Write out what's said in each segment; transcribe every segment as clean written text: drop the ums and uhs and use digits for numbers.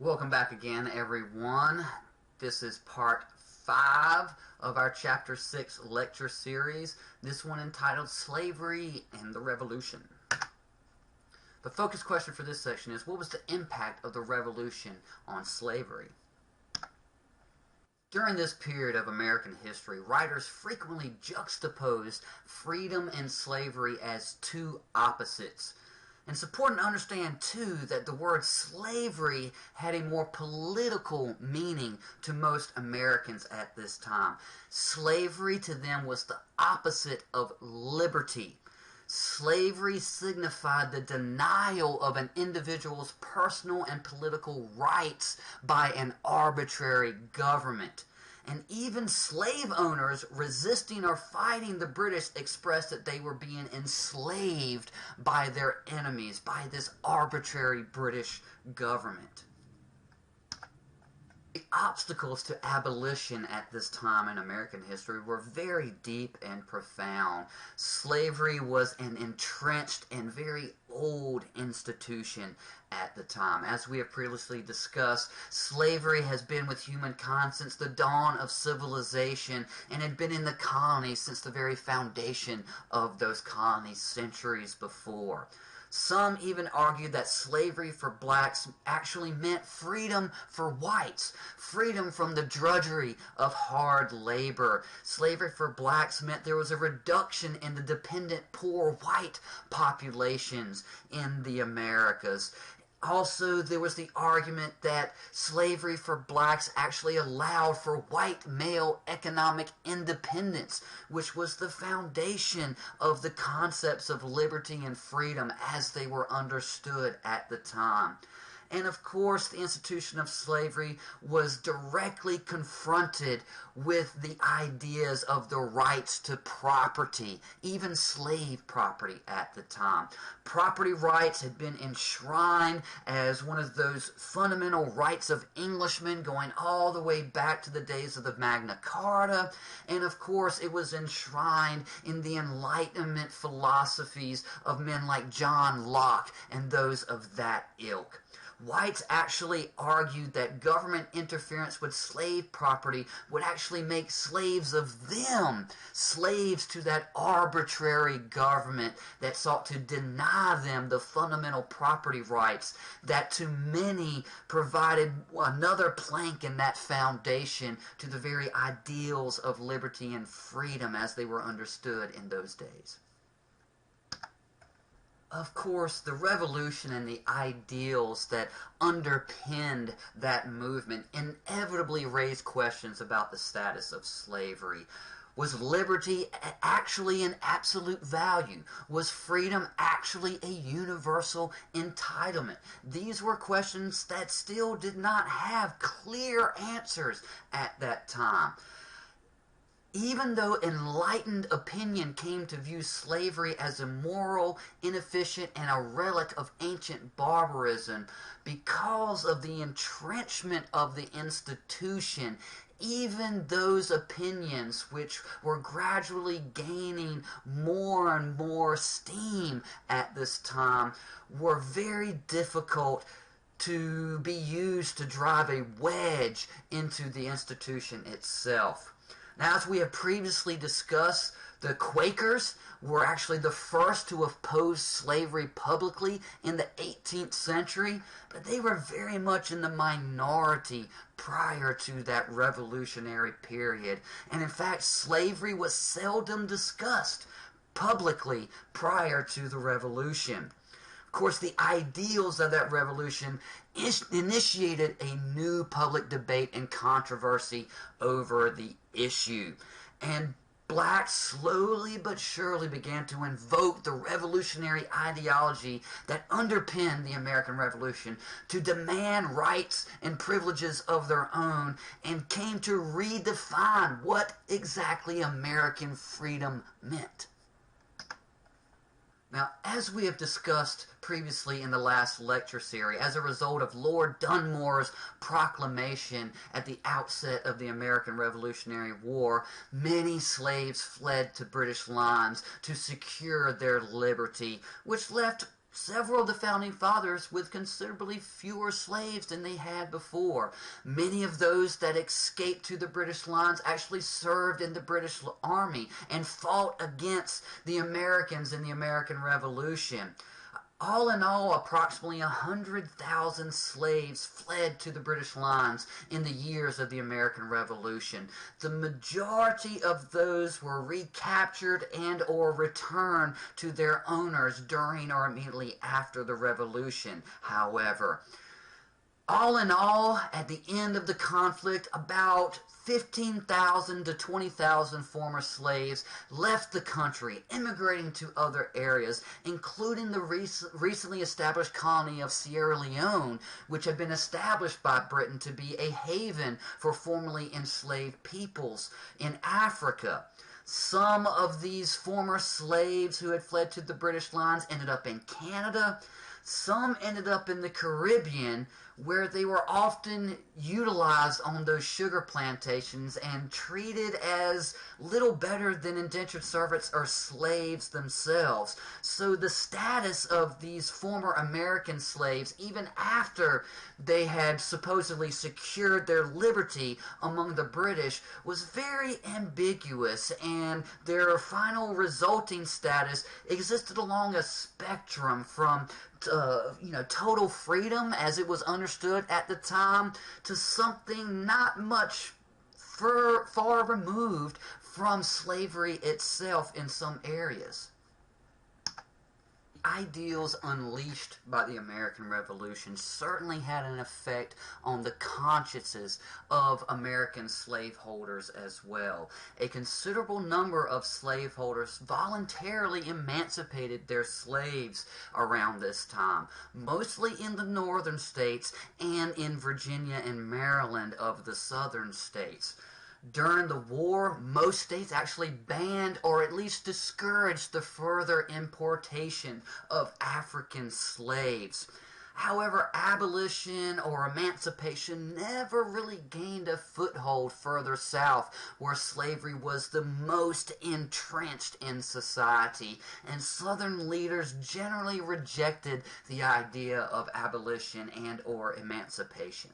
Welcome back again, everyone. This is part 5 of our Chapter 6 lecture series, this one entitled Slavery and the Revolution. The focus question for this section is, what was the impact of the Revolution on slavery? During this period of American history, writers frequently juxtaposed freedom and slavery as two opposites. And it's important to understand, too, that the word slavery had a more political meaning to most Americans at this time. Slavery to them was the opposite of liberty. Slavery signified the denial of an individual's personal and political rights by an arbitrary government. And even slave owners resisting or fighting the British expressed that they were being enslaved by their enemies, by this arbitrary British government. The obstacles to abolition at this time in American history were very deep and profound. Slavery was an entrenched and very old institution at the time. As we have previously discussed, slavery has been with humankind since the dawn of civilization and had been in the colonies since the very foundation of those colonies centuries before. Some even argued that slavery for blacks actually meant freedom for whites, freedom from the drudgery of hard labor. Slavery for blacks meant there was a reduction in the dependent poor white populations in the Americas. Also, there was the argument that slavery for blacks actually allowed for white male economic independence, which was the foundation of the concepts of liberty and freedom as they were understood at the time. And of course, the institution of slavery was directly confronted with the ideas of the rights to property, even slave property at the time. Property rights had been enshrined as one of those fundamental rights of Englishmen going all the way back to the days of the Magna Carta. And of course, it was enshrined in the Enlightenment philosophies of men like John Locke and those of that ilk. Whites actually argued that government interference with slave property would actually make slaves of them, slaves to that arbitrary government that sought to deny them the fundamental property rights that to many provided another plank in that foundation to the very ideals of liberty and freedom as they were understood in those days. Of course, the revolution and the ideals that underpinned that movement inevitably raised questions about the status of slavery. Was liberty actually an absolute value? Was freedom actually a universal entitlement? These were questions that still did not have clear answers at that time. Even though enlightened opinion came to view slavery as immoral, inefficient, and a relic of ancient barbarism, because of the entrenchment of the institution, even those opinions which were gradually gaining more and more steam at this time were very difficult to be used to drive a wedge into the institution itself. Now, as we have previously discussed, the Quakers were actually the first to oppose slavery publicly in the 18th century, but they were very much in the minority prior to that revolutionary period. And in fact, slavery was seldom discussed publicly prior to the revolution. Of course, the ideals of that revolution initiated a new public debate and controversy over the issue. And blacks slowly but surely began to invoke the revolutionary ideology that underpinned the American Revolution to demand rights and privileges of their own and came to redefine what exactly American freedom meant. Now, as we have discussed previously in the last lecture series, as a result of Lord Dunmore's proclamation at the outset of the American Revolutionary War, many slaves fled to British lines to secure their liberty, which left several of the founding fathers with considerably fewer slaves than they had before. Many of those that escaped to the British lines actually served in the British Army and fought against the Americans in the American Revolution. All in all, approximately 100,000 slaves fled to the British lines in the years of the American Revolution. The majority of those were recaptured and or returned to their owners during or immediately after the Revolution, however. All in all, at the end of the conflict, about 15,000 to 20,000 former slaves left the country, immigrating to other areas, including the recently established colony of Sierra Leone, which had been established by Britain to be a haven for formerly enslaved peoples in Africa. Some of these former slaves who had fled to the British lines ended up in Canada. Some ended up in the Caribbean, where they were often utilized on those sugar plantations and treated as little better than indentured servants or slaves themselves. So the status of these former American slaves, even after they had supposedly secured their liberty among the British, was very ambiguous, and their final resulting status existed along a spectrum from total freedom as it was understood at the time to something not much far removed from slavery itself in some areas. Ideals unleashed by the American Revolution certainly had an effect on the consciences of American slaveholders as well. A considerable number of slaveholders voluntarily emancipated their slaves around this time, mostly in the northern states and in Virginia and Maryland of the southern states. During the war, most states actually banned or at least discouraged the further importation of African slaves. However, abolition or emancipation never really gained a foothold further south, where slavery was the most entrenched in society, and Southern leaders generally rejected the idea of abolition and or emancipation.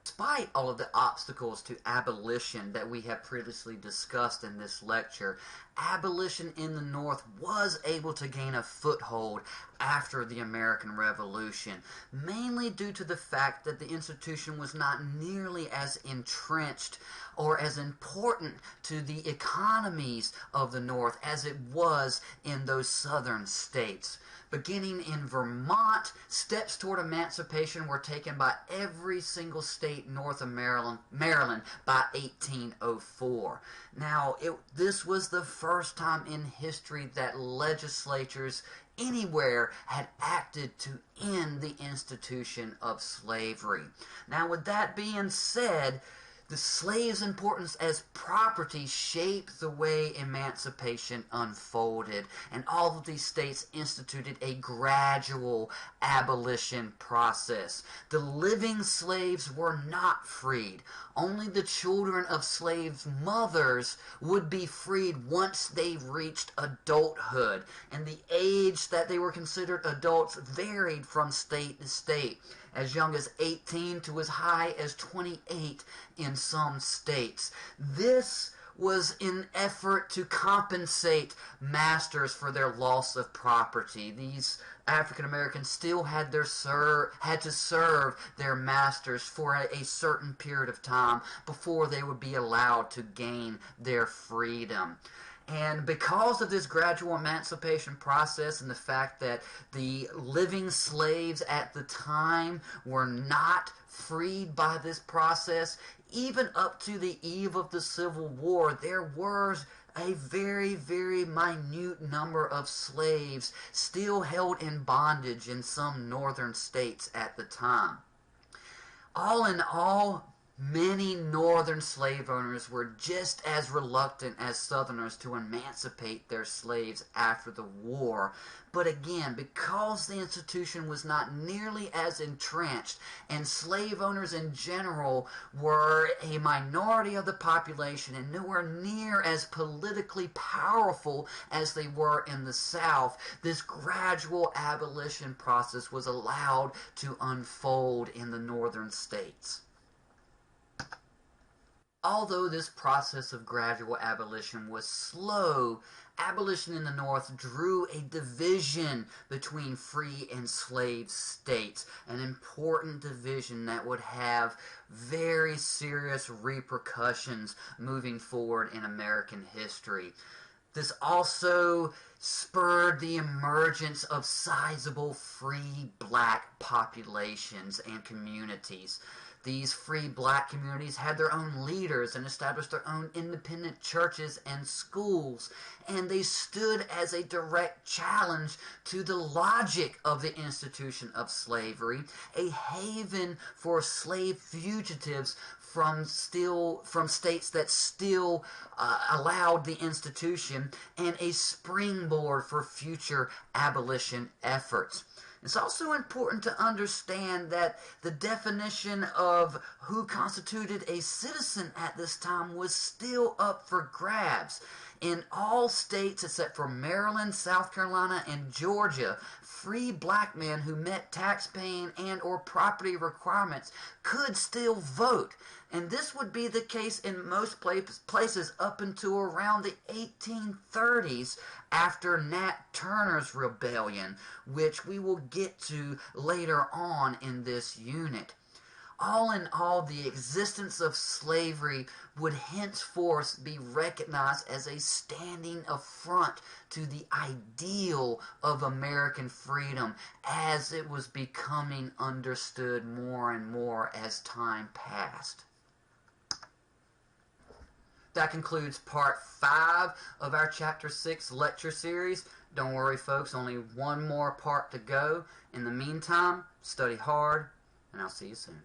Despite all of the obstacles to abolition that we have previously discussed in this lecture, abolition in the North was able to gain a foothold after the American Revolution, mainly due to the fact that the institution was not nearly as entrenched or as important to the economies of the North as it was in those southern states. Beginning in Vermont, steps toward emancipation were taken by every single state north of Maryland by 1804. Now, this was the first time in history that legislatures anywhere had acted to end the institution of slavery. Now, with that being said, the slave's importance as property shaped the way emancipation unfolded, and all of these states instituted a gradual abolition process. The living slaves were not freed. Only the children of slaves' mothers would be freed once they reached adulthood, and the age that they were considered adults varied from state to state, as young as 18 to as high as 28 in some states. This was an effort to compensate masters for their loss of property. These African Americans still had to serve their masters for a certain period of time before they would be allowed to gain their freedom. And because of this gradual emancipation process and the fact that the living slaves at the time were not freed by this process, even up to the eve of the Civil War, there was a very, very minute number of slaves still held in bondage in some northern states at the time. All in all, Many northern slave owners were just as reluctant as southerners to emancipate their slaves after the war. But again, because the institution was not nearly as entrenched, and slave owners in general were a minority of the population and nowhere near as politically powerful as they were in the South, this gradual abolition process was allowed to unfold in the northern states. Although this process of gradual abolition was slow, abolition in the North drew a division between free and slave states, an important division that would have very serious repercussions moving forward in American history. This also spurred the emergence of sizable free black populations and communities. These free black communities had their own leaders and established their own independent churches and schools, and they stood as a direct challenge to the logic of the institution of slavery, a haven for slave fugitives from states that still allowed the institution, and a springboard for future abolition efforts. It's also important to understand that the definition of who constituted a citizen at this time was still up for grabs. In all states except for Maryland, South Carolina, and Georgia, free black men who met tax-paying and or property requirements could still vote. And this would be the case in most places up until around the 1830s after Nat Turner's rebellion, which we will get to later on in this unit. All in all, the existence of slavery would henceforth be recognized as a standing affront to the ideal of American freedom as it was becoming understood more and more as time passed. That concludes part 5 of our chapter 6 lecture series. Don't worry, folks, only one more part to go. In the meantime, study hard, and I'll see you soon.